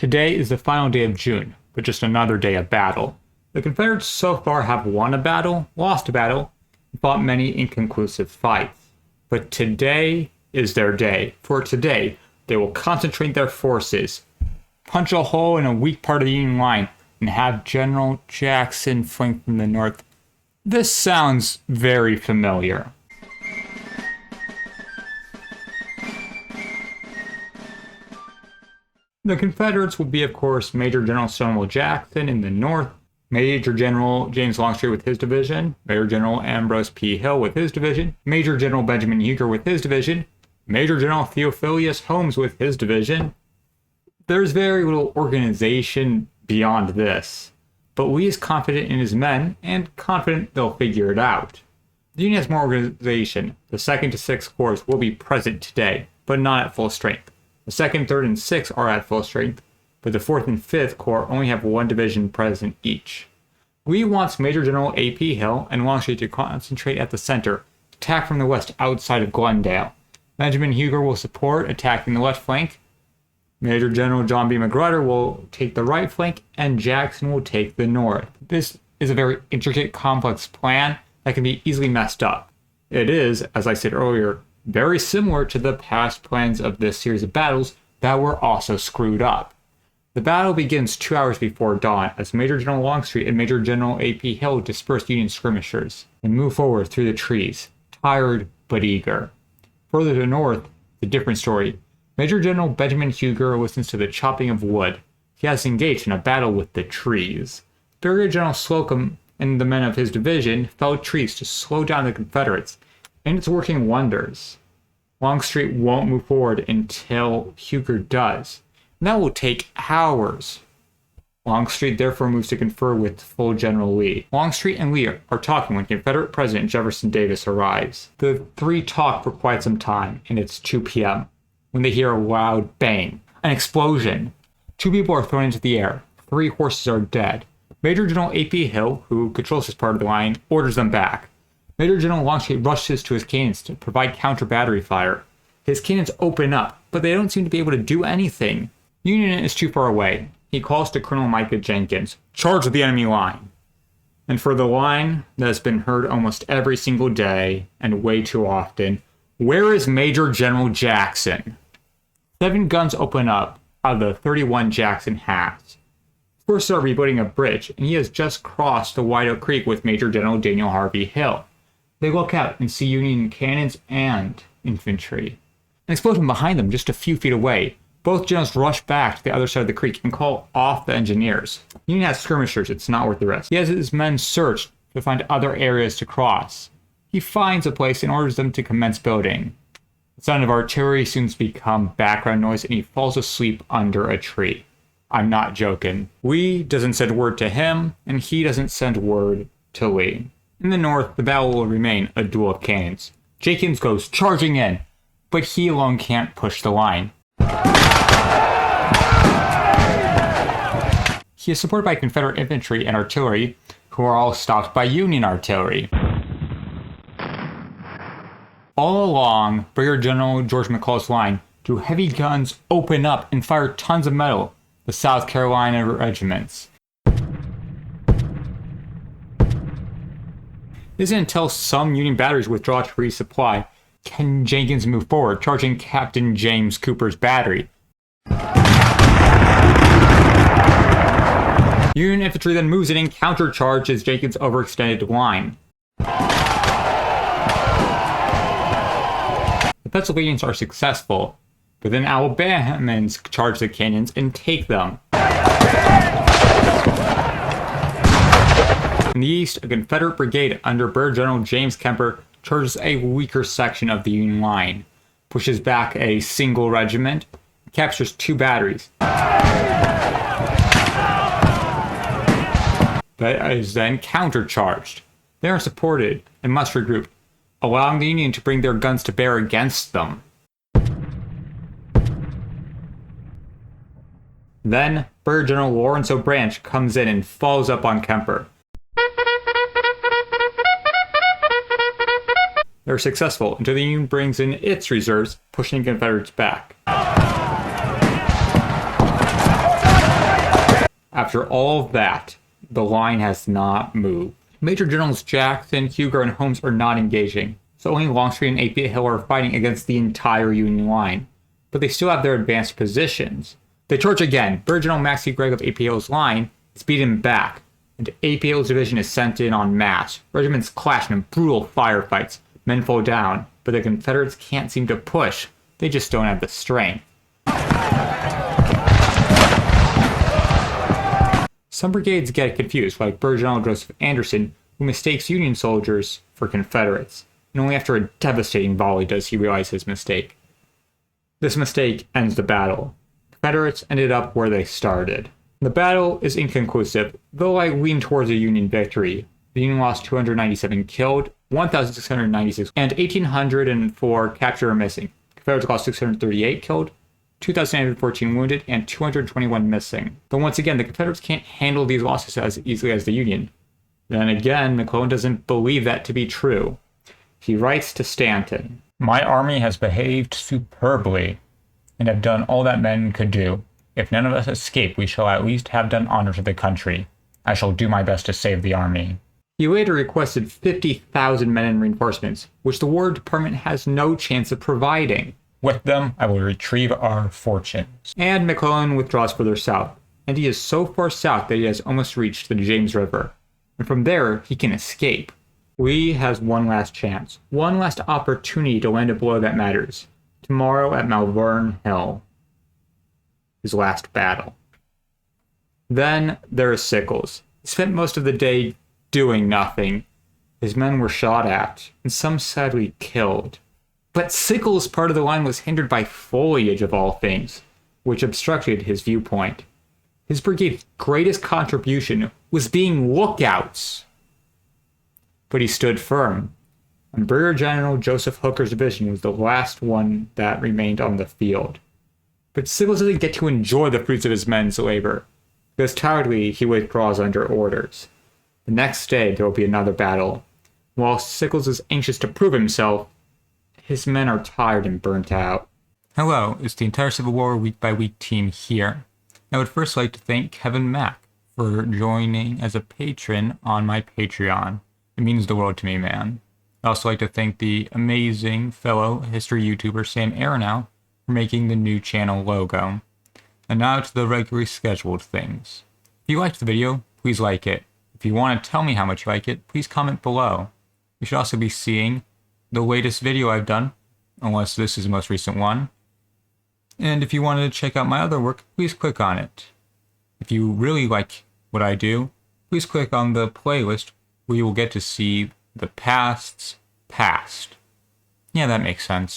Today is the final day of June, but just another day of battle. The Confederates so far have won a battle, lost a battle, and fought many inconclusive fights. But today is their day. For today, they will concentrate their forces, punch a hole in a weak part of the Union line, and have General Jackson flank from the north. This sounds very familiar. The Confederates will be, of course, Major General Stonewall Jackson in the north, Major General James Longstreet with his division, Major General Ambrose P. Hill with his division, Major General Benjamin Huger with his division, Major General Theophilus Holmes with his division. There's very little organization beyond this, but Lee is confident in his men and confident they'll figure it out. The Union has more organization. The 2nd to 6th Corps will be present today, but not at full strength. The 2nd, 3rd, and 6th are at full strength, but the 4th and 5th Corps only have one division present each. Lee wants Major General A.P. Hill and Longstreet to concentrate at the center, attack from the west outside of Glendale. Benjamin Huger will support attacking the left flank. Major General John B. Magruder will take the right flank, and Jackson will take the north. This is a very intricate, complex plan that can be easily messed up. It is, as I said earlier, very similar to the past plans of this series of battles that were also screwed up. The battle begins 2 hours before dawn as Major General Longstreet and Major General A.P. Hill disperse Union skirmishers and move forward through the trees, tired but eager. Further to the north, a different story. Major General Benjamin Huger listens to the chopping of wood. He has engaged in a battle with the trees. Brigadier General Slocum and the men of his division felled trees to slow down the Confederates, and it's working wonders. Longstreet won't move forward until Huger does, and that will take hours. Longstreet therefore moves to confer with full General Lee. Longstreet and Lee are talking when Confederate President Jefferson Davis arrives. The three talk for quite some time, and it's 2 p.m. when they hear a loud bang, an explosion. 2 people are thrown into the air. 3 horses are dead. Major General A.P. Hill, who controls this part of the line, orders them back. Major General Longstreet rushes to his cannons to provide counter-battery fire. His cannons open up, but they don't seem to be able to do anything. Union is too far away. He calls to Colonel Micah Jenkins, "Charge the enemy line." And for the line that has been heard almost every single day, and way too often, where is Major General Jackson? 7 guns open up out of the 31 Jackson has. Forces are rebuilding a bridge, and he has just crossed the White Oak Creek with Major General Daniel Harvey Hill. They look out and see Union cannons and infantry. An explosion behind them just a few feet away. Both generals rush back to the other side of the creek and call off the engineers. Union has skirmishers, it's not worth the risk. He has his men search to find other areas to cross. He finds a place and orders them to commence building. The sound of artillery soon becomes background noise and he falls asleep under a tree. I'm not joking. Lee doesn't send word to him, and he doesn't send word to Lee. In the north, the battle will remain a duel of cannons. Jenkins goes charging in, but he alone can't push the line. He is supported by Confederate infantry and artillery, who are all stopped by Union artillery. All along Brigadier General George McCall's line, 2 heavy guns open up and fire tons of metal, the South Carolina regiments. It isn't until some Union batteries withdraw to resupply can Jenkins move forward, charging Captain James Cooper's battery. Union infantry then moves in and countercharges Jenkins' overextended line. The Pennsylvanians are successful, but then Alabamans charge the cannons and take them. In the east, a Confederate brigade under Brigadier General James Kemper charges a weaker section of the Union line, pushes back a single regiment, and captures 2 batteries. But is then countercharged. They are supported and must regroup, allowing the Union to bring their guns to bear against them. Then, Brigadier General Lawrence O'Branch comes in and follows up on Kemper. They're successful until the Union brings in its reserves, pushing the Confederates back. After all of that, the line has not moved. Major Generals Jackson, Huger, and Holmes are not engaging, so only Longstreet and 8th Hill are fighting against the entire Union line. But they still have their advanced positions. They charge again. Brigadier General Maxcy Gregg of 8th Hill's line is beaten back, and 8th Hill's division is sent in en masse. Regiments clash in brutal firefights. Men fall down, but the Confederates can't seem to push. They just don't have the strength. Some brigades get confused, like Brigadier General Joseph Anderson, who mistakes Union soldiers for Confederates, and only after a devastating volley does he realize his mistake. This mistake ends the battle. Confederates ended up where they started. The battle is inconclusive, though I lean towards a Union victory. The Union lost 297 killed, 1,696, and 1,804 captured or missing. Confederates lost 638 killed, 2,914 wounded, and 221 missing. But once again, the Confederates can't handle these losses as easily as the Union. Then again, McClellan doesn't believe that to be true. He writes to Stanton, "My army has behaved superbly, and have done all that men could do. If none of us escape, we shall at least have done honor to the country. I shall do my best to save the army." He later requested 50,000 men in reinforcements, which the War Department has no chance of providing. "With them, I will retrieve our fortunes." And McClellan withdraws further south, and he is so far south that he has almost reached the James River. And from there, he can escape. Lee has one last chance, one last opportunity to land a blow that matters. Tomorrow at Malvern Hill. His last battle. Then there is Sickles. He spent most of the day doing nothing. His men were shot at, and some sadly killed. But Sickles' part of the line was hindered by foliage of all things, which obstructed his viewpoint. His brigade's greatest contribution was being lookouts. But he stood firm, and Brigadier General Joseph Hooker's division was the last one that remained on the field. But Sickles doesn't get to enjoy the fruits of his men's labor, because tiredly he withdraws under orders. The next day there will be another battle. While Sickles is anxious to prove himself, his men are tired and burnt out. Hello, it's the entire Civil War Week by Week team here. I would first like to thank Kevin Mack for joining as a patron on my Patreon. It means the world to me, man. I'd also like to thank the amazing fellow history YouTuber Sam Aronow for making the new channel logo. And now to the regularly scheduled things. If you liked the video, please like it. If you want to tell me how much you like it, please comment below. You should also be seeing the latest video I've done, unless this is the most recent one. And if you wanted to check out my other work, please click on it. If you really like what I do, please click on the playlist where you will get to see the past's past. Yeah, that makes sense.